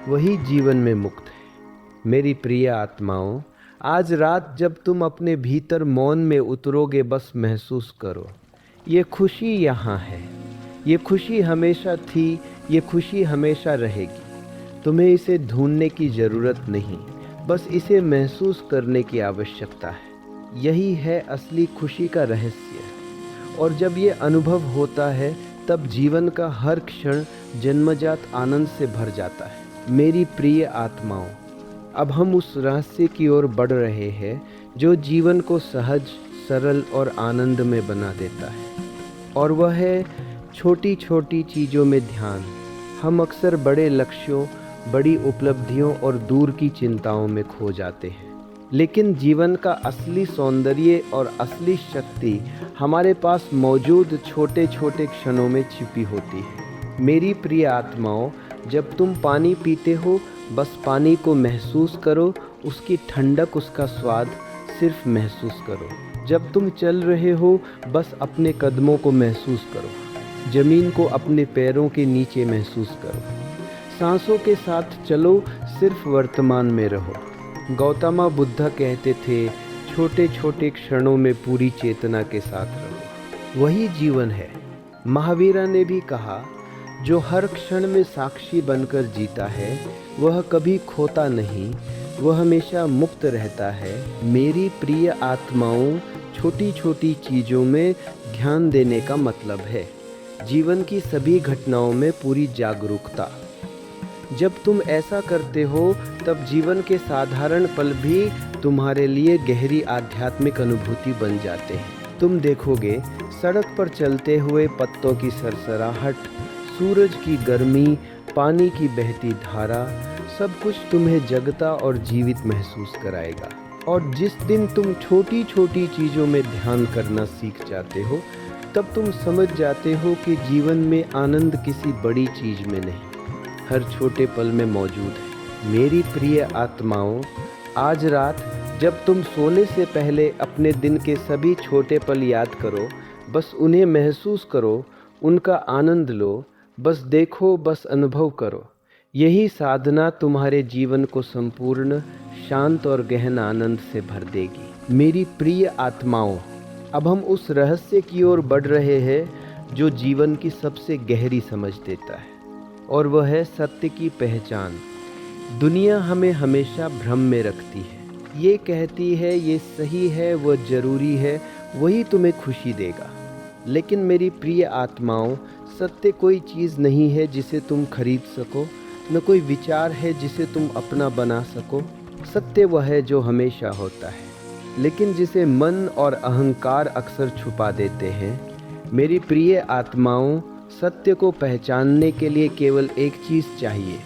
वही जीवन में मुक्त है। मेरी प्रिय आत्माओं, आज रात जब तुम अपने भीतर मौन में उतरोगे, बस महसूस करो, ये खुशी यहाँ है, ये खुशी हमेशा थी, ये खुशी हमेशा रहेगी। तुम्हें इसे ढूंढने की ज़रूरत नहीं, बस इसे महसूस करने की आवश्यकता है। यही है असली खुशी का रहस्य, और जब ये अनुभव होता है तब जीवन का हर क्षण जन्मजात आनंद से भर जाता है। मेरी प्रिय आत्माओं, अब हम उस रहस्य की ओर बढ़ रहे हैं जो जीवन को सहज, सरल और आनंदमय बना देता है, और वह है छोटी छोटी चीज़ों में ध्यान। हम अक्सर बड़े लक्ष्यों, बड़ी उपलब्धियों और दूर की चिंताओं में खो जाते हैं, लेकिन जीवन का असली सौंदर्य और असली शक्ति हमारे पास मौजूद छोटे छोटे क्षणों में छिपी होती है। मेरी प्रिय आत्माओं, जब तुम पानी पीते हो, बस पानी को महसूस करो, उसकी ठंडक, उसका स्वाद सिर्फ महसूस करो। जब तुम चल रहे हो, बस अपने कदमों को महसूस करो, ज़मीन को अपने पैरों के नीचे महसूस करो। सांसों के साथ चलो, सिर्फ वर्तमान में रहो। गौतम बुद्ध कहते थे, छोटे छोटे क्षणों में पूरी चेतना के साथ रहो, वही जीवन है। महावीर ने भी कहा, जो हर क्षण में साक्षी बनकर जीता है वह कभी खोता नहीं, वह हमेशा मुक्त रहता है। मेरी प्रिय आत्माओं, छोटी छोटी चीज़ों में ध्यान देने का मतलब है जीवन की सभी घटनाओं में पूरी जागरूकता। जब तुम ऐसा करते हो तब जीवन के साधारण पल भी तुम्हारे लिए गहरी आध्यात्मिक अनुभूति बन जाते हैं। तुम देखोगे सड़क पर चलते हुए पत्तों की सरसराहट, सूरज की गर्मी, पानी की बहती धारा, सब कुछ तुम्हें जगता और जीवित महसूस कराएगा। और जिस दिन तुम छोटी छोटी चीज़ों में ध्यान करना सीख जाते हो, तब तुम समझ जाते हो कि जीवन में आनंद किसी बड़ी चीज़ में नहीं, हर छोटे पल में मौजूद है। मेरी प्रिय आत्माओं, आज रात जब तुम सोने से पहले अपने दिन के सभी छोटे पल याद करो, बस उन्हें महसूस करो, उनका आनंद लो, बस देखो, बस अनुभव करो। यही साधना तुम्हारे जीवन को संपूर्ण, शांत और गहन आनंद से भर देगी। मेरी प्रिय आत्माओं, अब हम उस रहस्य की ओर बढ़ रहे हैं जो जीवन की सबसे गहरी समझ देता है, और वह है सत्य की पहचान। दुनिया हमें हमेशा भ्रम में रखती है, ये कहती है ये सही है, वह जरूरी है, वही तुम्हें खुशी देगा। लेकिन मेरी प्रिय आत्माओं, सत्य कोई चीज़ नहीं है जिसे तुम खरीद सको, न कोई विचार है जिसे तुम अपना बना सको। सत्य वह है जो हमेशा होता है, लेकिन जिसे मन और अहंकार अक्सर छुपा देते हैं। मेरी प्रिय आत्माओं, सत्य को पहचानने के लिए केवल एक चीज़ चाहिए,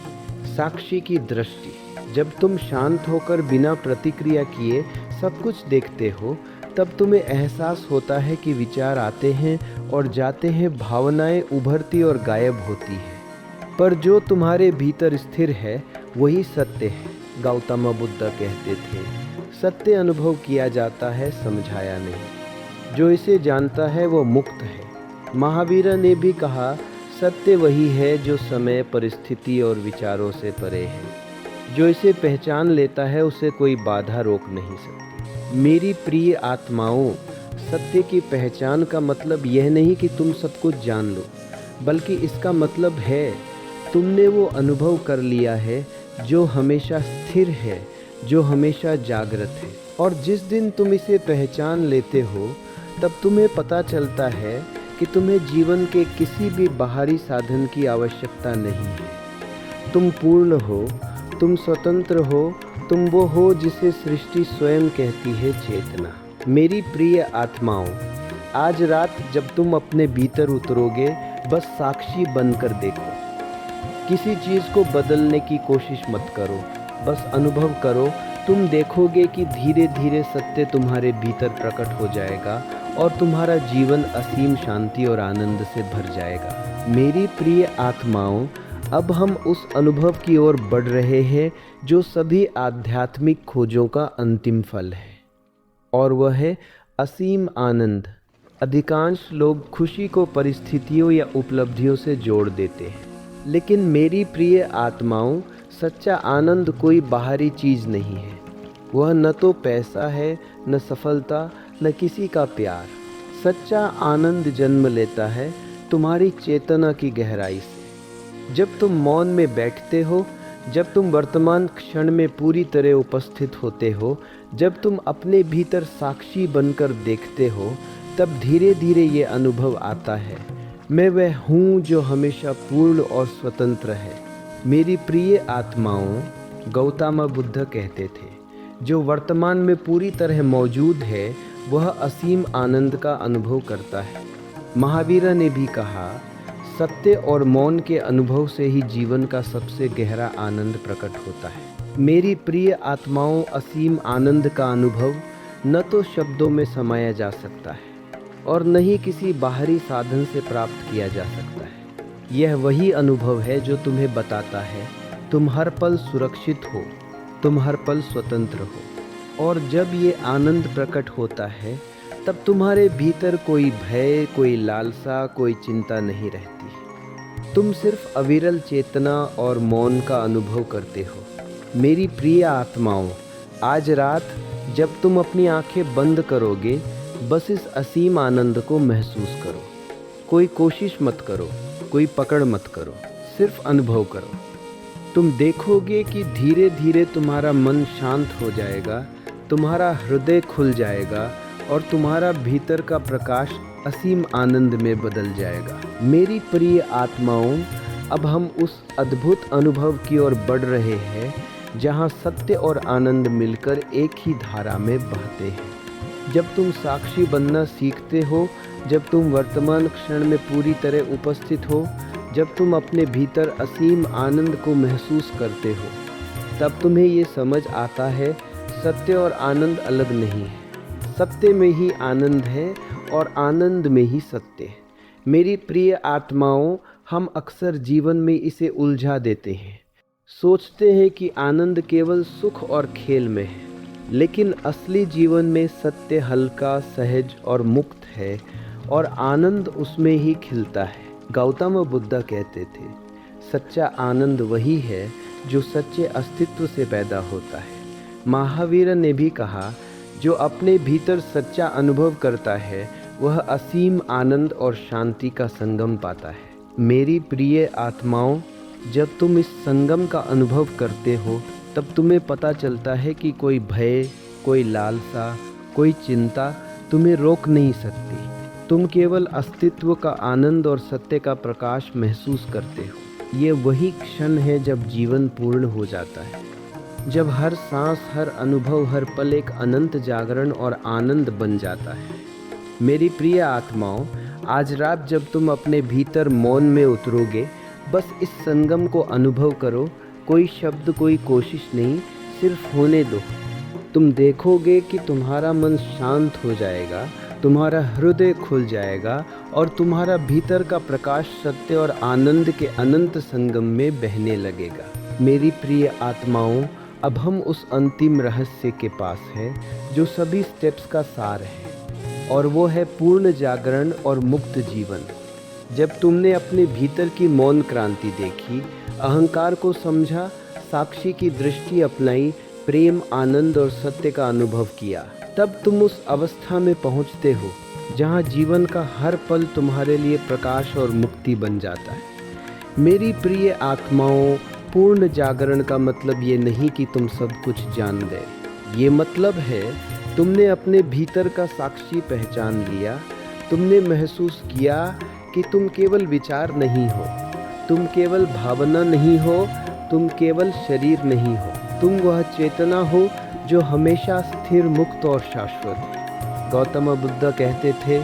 साक्षी की दृष्टि। जब तुम शांत होकर बिना प्रतिक्रिया किए सब कुछ देखते हो, तब तुम्हें एहसास होता है कि विचार आते हैं और जाते हैं, भावनाएं उभरती और गायब होती हैं, पर जो तुम्हारे भीतर स्थिर है वही सत्य है। गौतम बुद्ध कहते थे, सत्य अनुभव किया जाता है, समझाया नहीं। जो इसे जानता है वो मुक्त है। महावीर ने भी कहा, सत्य वही है जो समय, परिस्थिति और विचारों से परे है। जो इसे पहचान लेता है उसे कोई बाधा रोक नहीं सकती। मेरी प्रिय आत्माओं, सत्य की पहचान का मतलब यह नहीं कि तुम सब कुछ जान लो, बल्कि इसका मतलब है तुमने वो अनुभव कर लिया है जो हमेशा स्थिर है, जो हमेशा जागृत है। और जिस दिन तुम इसे पहचान लेते हो, तब तुम्हें पता चलता है कि तुम्हें जीवन के किसी भी बाहरी साधन की आवश्यकता नहीं है। तुम पूर्ण हो, तुम स्वतंत्र हो, तुम वो हो जिसे सृष्टि स्वयं कहती है चेतना। मेरी प्रिय आत्माओं, आज रात जब तुम अपने भीतर उतरोगे, बस साक्षी बनकर देखो। किसी चीज़ को बदलने की कोशिश मत करो, बस अनुभव करो। तुम देखोगे कि धीरे धीरे सत्य तुम्हारे भीतर प्रकट हो जाएगा और तुम्हारा जीवन असीम शांति और आनंद से भर जाएगा। मेरी प्रिय आत्माओं, अब हम उस अनुभव की ओर बढ़ रहे हैं जो सभी आध्यात्मिक खोजों का अंतिम फल है, और वह है असीम आनंद। अधिकांश लोग खुशी को परिस्थितियों या उपलब्धियों से जोड़ देते हैं, लेकिन मेरी प्रिय आत्माओं, सच्चा आनंद कोई बाहरी चीज़ नहीं है। वह न तो पैसा है, न सफलता, न किसी का प्यार। सच्चा आनंद जन्म लेता है तुम्हारी चेतना की गहराई से। जब तुम मौन में बैठते हो, जब तुम वर्तमान क्षण में पूरी तरह उपस्थित होते हो, जब तुम अपने भीतर साक्षी बनकर देखते हो, तब धीरे धीरे ये अनुभव आता है, मैं वह हूँ जो हमेशा पूर्ण और स्वतंत्र है। मेरी प्रिय आत्माओं, गौतम बुद्ध कहते थे, जो वर्तमान में पूरी तरह मौजूद है वह असीम आनंद का अनुभव करता है। महावीर ने भी कहा, सत्य और मौन के अनुभव से ही जीवन का सबसे गहरा आनंद प्रकट होता है। मेरी प्रिय आत्माओं, असीम आनंद का अनुभव न तो शब्दों में समाया जा सकता है और न ही किसी बाहरी साधन से प्राप्त किया जा सकता है। यह वही अनुभव है जो तुम्हें बताता है तुम हर पल सुरक्षित हो, तुम हर पल स्वतंत्र हो। और जब ये आनंद प्रकट होता है, तब तुम्हारे भीतर कोई भय, कोई लालसा, कोई चिंता नहीं रहती। तुम सिर्फ अविरल चेतना और मौन का अनुभव करते हो। मेरी प्रिय आत्माओं, आज रात जब तुम अपनी आंखें बंद करोगे, बस इस असीम आनंद को महसूस करो। कोई कोशिश मत करो, कोई पकड़ मत करो, सिर्फ अनुभव करो। तुम देखोगे कि धीरे धीरे तुम्हारा मन शांत हो जाएगा, तुम्हारा हृदय खुल जाएगा और तुम्हारा भीतर का प्रकाश असीम आनंद में बदल जाएगा। मेरी प्रिय आत्माओं, अब हम उस अद्भुत अनुभव की ओर बढ़ रहे हैं जहाँ सत्य और आनंद मिलकर एक ही धारा में बहते हैं। जब तुम साक्षी बनना सीखते हो, जब तुम वर्तमान क्षण में पूरी तरह उपस्थित हो, जब तुम अपने भीतर असीम आनंद को महसूस करते हो, तब तुम्हें ये समझ आता है सत्य और आनंद अलग नहीं है। सत्य में ही आनंद है और आनंद में ही सत्य है। मेरी प्रिय आत्माओं, हम अक्सर जीवन में इसे उलझा देते हैं। सोचते हैं कि आनंद केवल सुख और खेल में है, लेकिन असली जीवन में सत्य हल्का, सहज और मुक्त है और आनंद उसमें ही खिलता है। गौतम बुद्ध कहते थे, सच्चा आनंद वही है जो सच्चे अस्तित्व से पैदा होता है। महावीर ने भी कहा, जो अपने भीतर सच्चा अनुभव करता है वह असीम आनंद और शांति का संगम पाता है। मेरी प्रिय आत्माओं, जब तुम इस संगम का अनुभव करते हो तब तुम्हें पता चलता है कि कोई भय, कोई लालसा, कोई चिंता तुम्हें रोक नहीं सकती। तुम केवल अस्तित्व का आनंद और सत्य का प्रकाश महसूस करते हो। ये वही क्षण है जब जीवन पूर्ण हो जाता है, जब हर सांस, हर अनुभव, हर पल एक अनंत जागरण और आनंद बन जाता है। मेरी प्रिय आत्माओं, आज रात जब तुम अपने भीतर मौन में उतरोगे, बस इस संगम को अनुभव करो। कोई शब्द, कोई कोशिश नहीं, सिर्फ होने दो। तुम देखोगे कि तुम्हारा मन शांत हो जाएगा, तुम्हारा हृदय खुल जाएगा और तुम्हारा भीतर का प्रकाश सत्य और आनंद के अनंत संगम में बहने लगेगा। मेरी प्रिय आत्माओं, अब हम उस अंतिम रहस्य के पास हैं जो सभी स्टेप्स का सार है, और वो है पूर्ण जागरण और मुक्त जीवन। जब तुमने अपने भीतर की मौन क्रांति देखी, अहंकार को समझा, साक्षी की दृष्टि अपनाई, प्रेम, आनंद और सत्य का अनुभव किया, तब तुम उस अवस्था में पहुंचते हो जहां जीवन का हर पल तुम्हारे लिए प्रकाश और मुक्ति बन जाता है। मेरी प्रिय आत्माओं, पूर्ण जागरण का मतलब ये नहीं कि तुम सब कुछ जान गए। ये मतलब है तुमने अपने भीतर का साक्षी पहचान लिया। तुमने महसूस किया कि तुम केवल विचार नहीं हो, तुम केवल भावना नहीं हो, तुम केवल शरीर नहीं हो। तुम वह चेतना हो जो हमेशा स्थिर, मुक्त और शाश्वत है। गौतम बुद्ध कहते थे,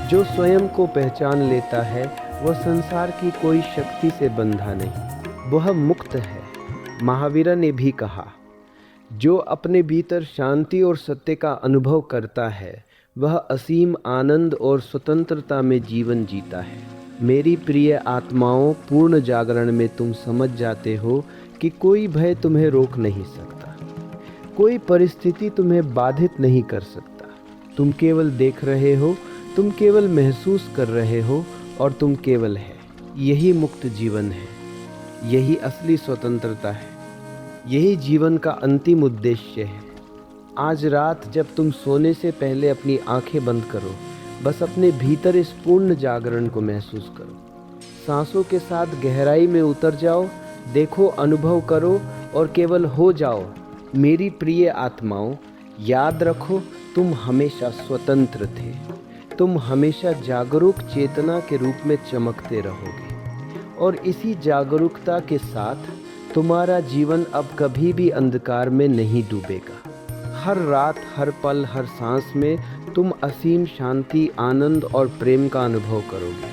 जो स्वयं को पहचान लेता है वह संसार की कोई शक्ति से बंधा नहीं, वह मुक्त है। महावीर ने भी कहा, जो अपने भीतर शांति और सत्य का अनुभव करता है वह असीम आनंद और स्वतंत्रता में जीवन जीता है। मेरी प्रिय आत्माओं, पूर्ण जागरण में तुम समझ जाते हो कि कोई भय तुम्हें रोक नहीं सकता, कोई परिस्थिति तुम्हें बाधित नहीं कर सकता। तुम केवल देख रहे हो, तुम केवल महसूस कर रहे हो और तुम केवल है। यही मुक्त जीवन है, यही असली स्वतंत्रता है, यही जीवन का अंतिम उद्देश्य है। आज रात जब तुम सोने से पहले अपनी आंखें बंद करो, बस अपने भीतर इस पूर्ण जागरण को महसूस करो। सांसों के साथ गहराई में उतर जाओ, देखो, अनुभव करो और केवल हो जाओ। मेरी प्रिय आत्माओं, याद रखो, तुम हमेशा स्वतंत्र थे। तुम हमेशा जागरूक चेतना के रूप में चमकते रहोगे और इसी जागरूकता के साथ तुम्हारा जीवन अब कभी भी अंधकार में नहीं डूबेगा। हर रात, हर पल, हर सांस में तुम असीम शांति, आनंद और प्रेम का अनुभव करोगे।